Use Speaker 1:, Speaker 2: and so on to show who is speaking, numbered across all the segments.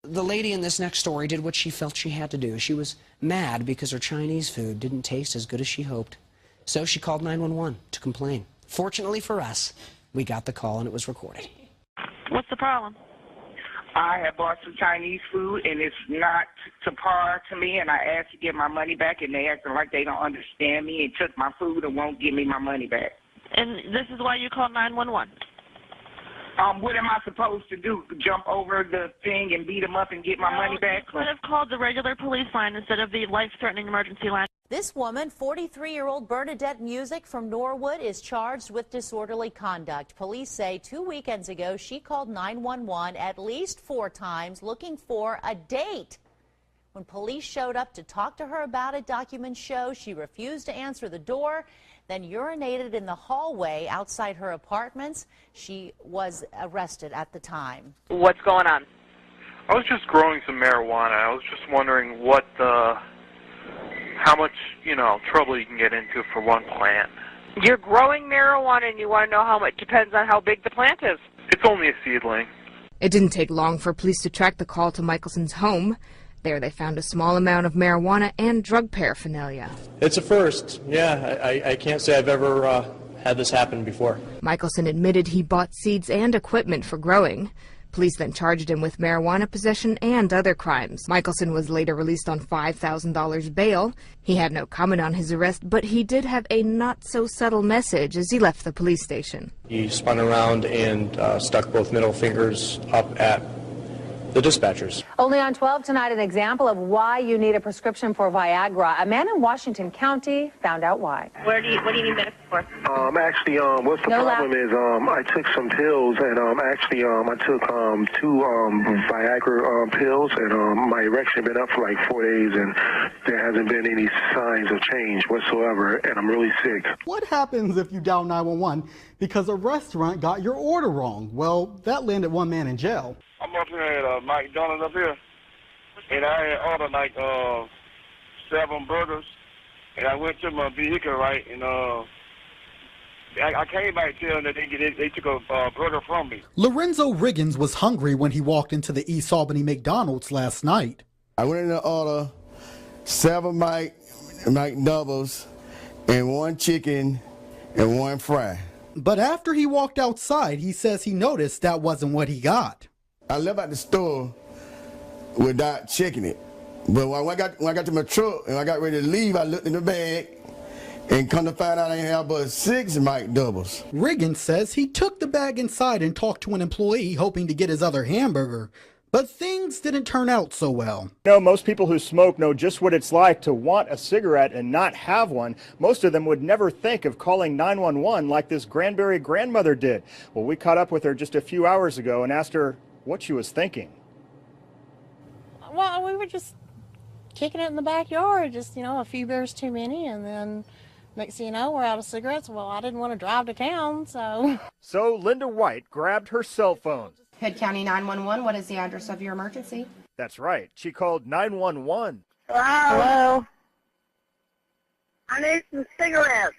Speaker 1: The lady in this next story did what she felt she had to do. She was mad because her Chinese food didn't taste as good as she hoped. So she called 911 to complain. Fortunately for us, we got the call and it was recorded.
Speaker 2: What's the problem?
Speaker 3: I had bought some Chinese food and it's not to par to me, and I asked to get my money back, and they acting like they don't understand me and took my food and won't give me my money back.
Speaker 2: And this is why you called 911?
Speaker 3: What am I supposed to do? Jump over the thing and beat them up and get my money back?
Speaker 2: You could have called the regular police line instead of the life-threatening emergency line.
Speaker 4: This woman, 43-year-old Bernadette Music from Norwood, is charged with disorderly conduct. Police say 2 weekends ago she called 911 at least 4 times looking for a date. When police showed up to talk to her about it, documents show she refused to answer the door, then urinated in the hallway outside her apartments. She was arrested at the time.
Speaker 5: What's going on?
Speaker 6: I was just growing some marijuana. I was just wondering how much, trouble you can get into for one plant.
Speaker 5: You're growing marijuana and you want to know how much. Depends on how big the plant is.
Speaker 6: It's only a seedling.
Speaker 7: It didn't take long for police to track the call to Michelson's home. There they found a small amount of marijuana and drug paraphernalia.
Speaker 8: It's a first. Yeah, I can't say I've ever had this happen before.
Speaker 7: Michelson admitted he bought seeds and equipment for growing. Police then charged him with marijuana possession and other crimes. Michelson was later released on $5,000 bail. He had no comment on his arrest, but he did have a not-so-subtle message as he left the police station.
Speaker 8: He spun around and stuck both middle fingers up at the dispatchers.
Speaker 9: Only on 12 tonight, an example of why you need a prescription for Viagra. A man in Washington County found out why.
Speaker 2: What do you need medicine for?
Speaker 10: Actually, what's the problem is, I took some pills, and I took 2 Viagra pills, and my erection been up for like 4 days, and there hasn't been any signs of change whatsoever, and I'm really sick.
Speaker 11: What happens if you dial 911 because a restaurant got your order wrong? Well, that landed one man in jail.
Speaker 10: I'm up here at McDonald's up here, and I had ordered like 7 burgers, and I went to my vehicle, right, and I came back to them that they took a burger from me.
Speaker 11: Lorenzo Riggins was hungry when he walked into the East Albany McDonald's last night.
Speaker 12: I went in to order 7 McDoubles and 1 chicken and 1 fry.
Speaker 11: But after he walked outside, he says he noticed that wasn't what he got.
Speaker 12: I left out the store without checking it. But when I got to my truck and I got ready to leave, I looked in the bag and come to find out I didn't have but 6 McDoubles.
Speaker 11: Riggins says he took the bag inside and talked to an employee hoping to get his other hamburger. But things didn't turn out so well.
Speaker 13: Most people who smoke know just what it's like to want a cigarette and not have one. Most of them would never think of calling 911 like this Granbury grandmother did. Well, we caught up with her just a few hours ago and asked her what she was thinking.
Speaker 14: Well, we were just kicking it in the backyard, just, a few beers too many, and then next thing you know, we're out of cigarettes. Well, I didn't want to drive to town, so.
Speaker 13: So Linda White grabbed her cell phone.
Speaker 15: Hood County 911, what is the address of your emergency?
Speaker 13: That's right. She called 911.
Speaker 16: Hello? I need some cigarettes.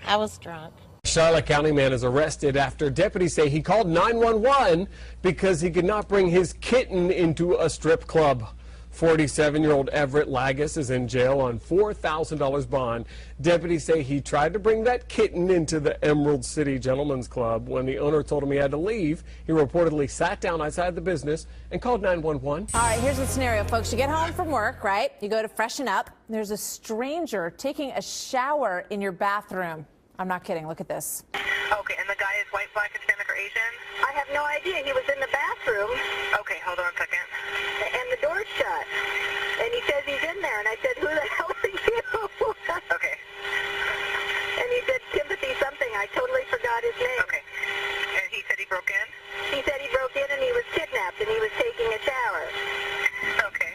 Speaker 14: I was drunk.
Speaker 17: Charlotte County man is arrested after deputies say he called 911 because he could not bring his kitten into a strip club. 47-year-old Everett Lagus is in jail on $4,000 bond. Deputies say he tried to bring that kitten into the Emerald City Gentlemen's Club. When the owner told him he had to leave, he reportedly sat down outside the business and called 911.
Speaker 4: All right, here's the scenario, folks. You get home from work, right? You go to freshen up. There's a stranger taking a shower in your bathroom. I'm not kidding. Look at this.
Speaker 5: Okay, and the guy is white, black, Hispanic, or Asian?
Speaker 16: I have no idea. He was in the bathroom.
Speaker 5: Okay, hold on a second.
Speaker 16: And the door's shut. And he says he's in there. And I said, who the hell are you?
Speaker 5: Okay.
Speaker 16: And he said, Timothy something. I totally forgot his name.
Speaker 5: Okay. And he said he broke in?
Speaker 16: He said he broke in and he was kidnapped and he was taking a shower.
Speaker 5: Okay.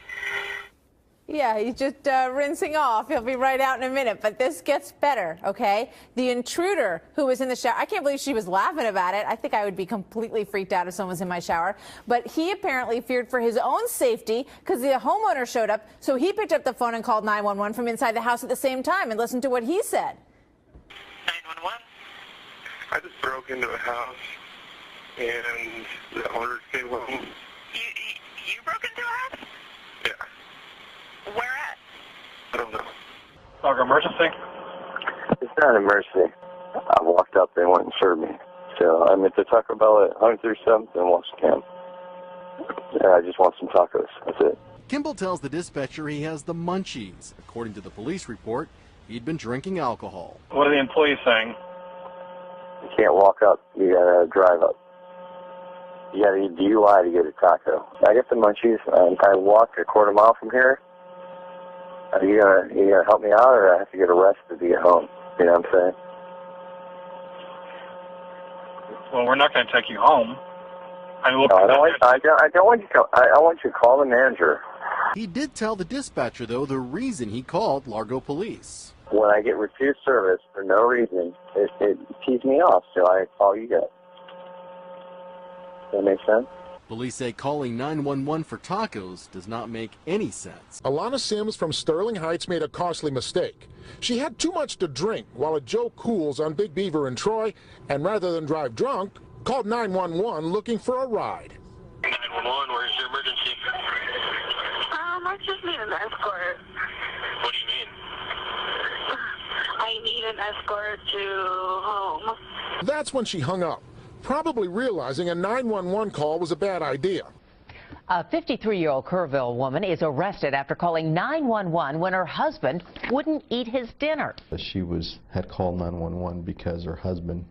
Speaker 4: Yeah, he's just rinsing off. He'll be right out in a minute. But this gets better, okay? The intruder who was in the shower, I can't believe she was laughing about it. I think I would be completely freaked out if someone was in my shower. But he apparently feared for his own safety because the homeowner showed up. So he picked up the phone and called 911 from inside the house at the same time. And listen to what he said.
Speaker 5: 911?
Speaker 10: I just broke into a house, and the owner came home.
Speaker 5: You broke into
Speaker 16: Where at?
Speaker 6: Dog emergency?
Speaker 18: It's not an emergency. I walked up, they went and served me. So I'm at the Taco Bell at 137th and Washington. I just want some tacos. That's it.
Speaker 19: Kimball tells the dispatcher he has the munchies. According to the police report, he'd been drinking alcohol.
Speaker 6: What are the employees saying?
Speaker 18: You can't walk up. You gotta drive up. You gotta get DUI to get a taco. I get the munchies. I walked a quarter mile from here. Are you gonna help me out, or I have to get arrested to get home? You know what I'm saying?
Speaker 6: Well, we're not going to take you home. I mean,
Speaker 18: No, I don't want you to. I want you to call the manager.
Speaker 19: He did tell the dispatcher, though, the reason he called Largo Police.
Speaker 18: When I get refused service for no reason, it tees me off, so I call you guys. Does that make sense?
Speaker 19: Police say calling 911 for tacos does not make any sense.
Speaker 20: Alana Sims from Sterling Heights made a costly mistake. She had too much to drink while at Joe Cool's on Big Beaver and Troy, and rather than drive drunk, called 911 looking for a ride.
Speaker 21: 911, where's your emergency?
Speaker 16: I just need an escort.
Speaker 21: What do you mean?
Speaker 16: I need an escort to home.
Speaker 20: That's when she hung up, probably realizing a 911 call was a bad idea.
Speaker 22: A 53-year-old Kerrville woman is arrested after calling 911 when her husband wouldn't eat his dinner.
Speaker 23: She had called 911 because her husband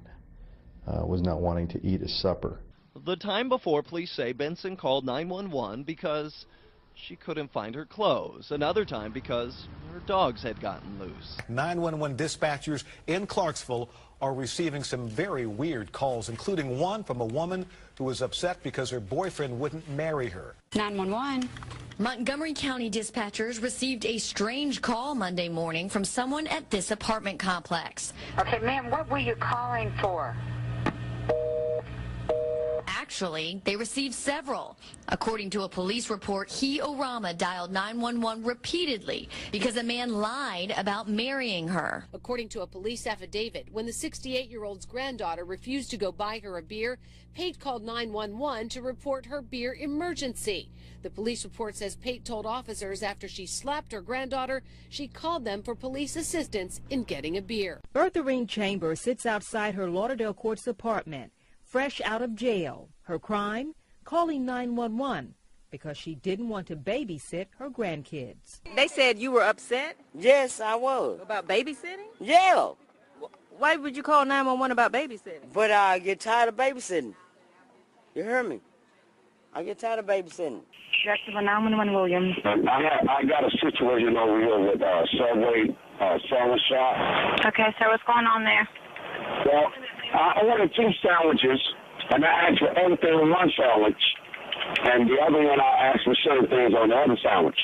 Speaker 23: was not wanting to eat his supper.
Speaker 24: The time before, police say Benson called 911 because she couldn't find her clothes. Another time because her dogs had gotten loose.
Speaker 25: 911 dispatchers in Clarksville are receiving some very weird calls, including one from a woman who was upset because her boyfriend wouldn't marry her.
Speaker 26: 911. Montgomery County dispatchers received a strange call Monday morning from someone at this apartment complex.
Speaker 16: Okay, ma'am, what were you calling for?
Speaker 26: Actually, they received several. According to a police report, Orama dialed 911 repeatedly because a man lied about marrying her.
Speaker 27: According to a police affidavit, when the 68-year-old's granddaughter refused to go buy her a beer, Pate called 911 to report her beer emergency. The police report says Pate told officers after she slapped her granddaughter, she called them for police assistance in getting a beer.
Speaker 28: Bertha Chambers sits outside her Lauderdale Courts apartment, fresh out of jail. Her crime? Calling 911 because she didn't want to babysit her grandkids.
Speaker 29: They said you were upset?
Speaker 30: Yes, I was.
Speaker 29: About babysitting?
Speaker 30: Yeah.
Speaker 29: Why would you call 911 about babysitting?
Speaker 30: But I get tired of babysitting. You heard me? I get tired of babysitting.
Speaker 2: Director 911 Williams.
Speaker 10: I got a situation over here with Subway sandwich shop.
Speaker 2: Okay, so what's going on there?
Speaker 10: Well, I ordered 2 sandwiches, and I asked for everything on one sandwich, and the other one I asked for certain things on the other sandwich.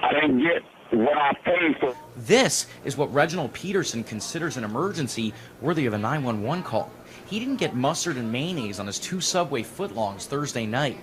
Speaker 10: I didn't get what I paid for.
Speaker 31: This is what Reginald Peterson considers an emergency worthy of a 911 call. He didn't get mustard and mayonnaise on his 2 Subway footlongs Thursday night.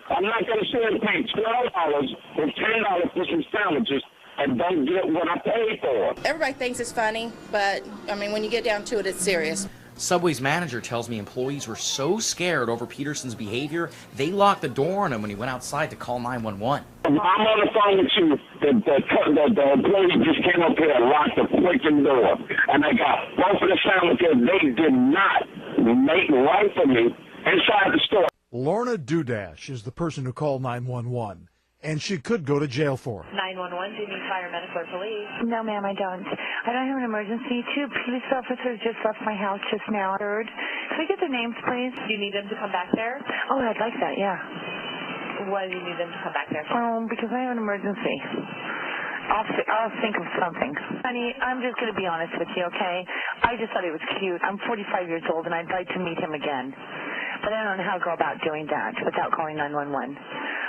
Speaker 10: I'm not going to sit and pay $12 or $10 for some sandwiches and don't get what I paid for.
Speaker 29: Everybody thinks it's funny, but, I mean, when you get down to it, it's serious.
Speaker 31: Subway's manager tells me employees were so scared over Peterson's behavior, they locked the door on him when he went outside to call 911.
Speaker 10: I'm on the phone with you. The employee just came up here and locked the freaking door. And I got both of the sandwiches. They did not make right for me inside the store.
Speaker 32: Lorna Dudash is the person who called 911, and she could go to jail for it.
Speaker 33: 911, do you need fire, medical, or police?
Speaker 2: No, ma'am, I don't. I don't have an emergency. 2 police officers just left my house just now. Third. Can we get their names, please?
Speaker 33: Do you need them to come back there?
Speaker 2: Oh, I'd like that, yeah.
Speaker 33: Why do you need them to come back there?
Speaker 2: Because I have an emergency. I'll think of something. Honey, I'm just going to be honest with you, okay? I just thought he was cute. I'm 45 years old, and I'd like to meet him again. But I don't know how to go about doing that without calling 911.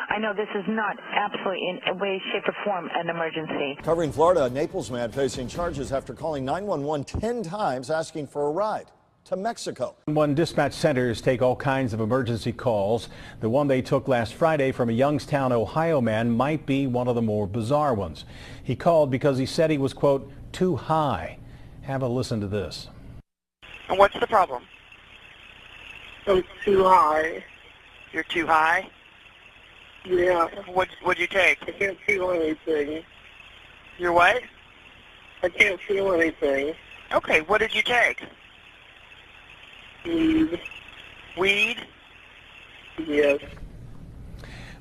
Speaker 2: I know this is not absolutely in a way, shape, or form an emergency.
Speaker 34: Covering Florida, a Naples man facing charges after calling 911 10 times asking for a ride to Mexico.
Speaker 35: 911 dispatch centers take all kinds of emergency calls. The one they took last Friday from a Youngstown, Ohio man might be one of the more bizarre ones. He called because he said he was, quote, too high. Have a listen to this.
Speaker 36: And what's the problem?
Speaker 37: I'm too high.
Speaker 36: You're too high?
Speaker 16: Yeah.
Speaker 36: What'd you take?
Speaker 16: I can't feel anything.
Speaker 36: Your what?
Speaker 16: I can't feel anything.
Speaker 36: Okay, what did you take?
Speaker 16: Weed.
Speaker 36: Weed?
Speaker 16: Yes.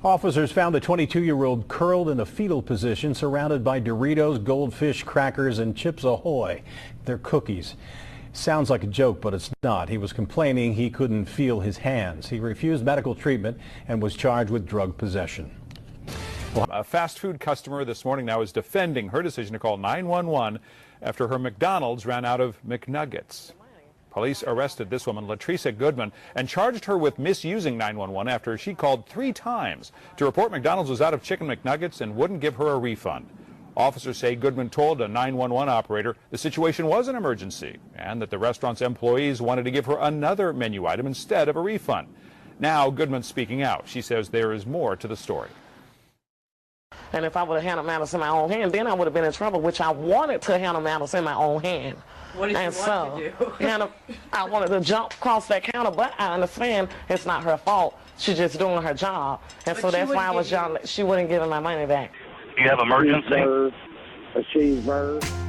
Speaker 35: Officers found the 22-year-old curled in a fetal position, surrounded by Doritos, Goldfish, crackers, and Chips Ahoy. They're cookies. Sounds like a joke, but it's not. He was complaining he couldn't feel his hands. He refused medical treatment and was charged with drug possession.
Speaker 1: A fast food customer this morning now is defending her decision to call 911 after her McDonald's ran out of McNuggets. Police arrested this woman, Latricia Goodman, and charged her with misusing 911 after she called 3 times to report McDonald's was out of chicken McNuggets and wouldn't give her a refund. Officers say Goodman told a 911 operator the situation was an emergency and that the restaurant's employees wanted to give her another menu item instead of a refund. Now Goodman's speaking out. She says there is more to the story.
Speaker 3: And if I would have handled matters in my own hand, then I would have been in trouble, which I wanted to handle matters in my own hand.
Speaker 33: What did you want to do?
Speaker 3: I wanted to jump across that counter, but I understand it's not her fault. She's just doing her job. And so that's why I was young. She wouldn't give me my money back.
Speaker 36: You have emergency?
Speaker 30: A cheeseburger.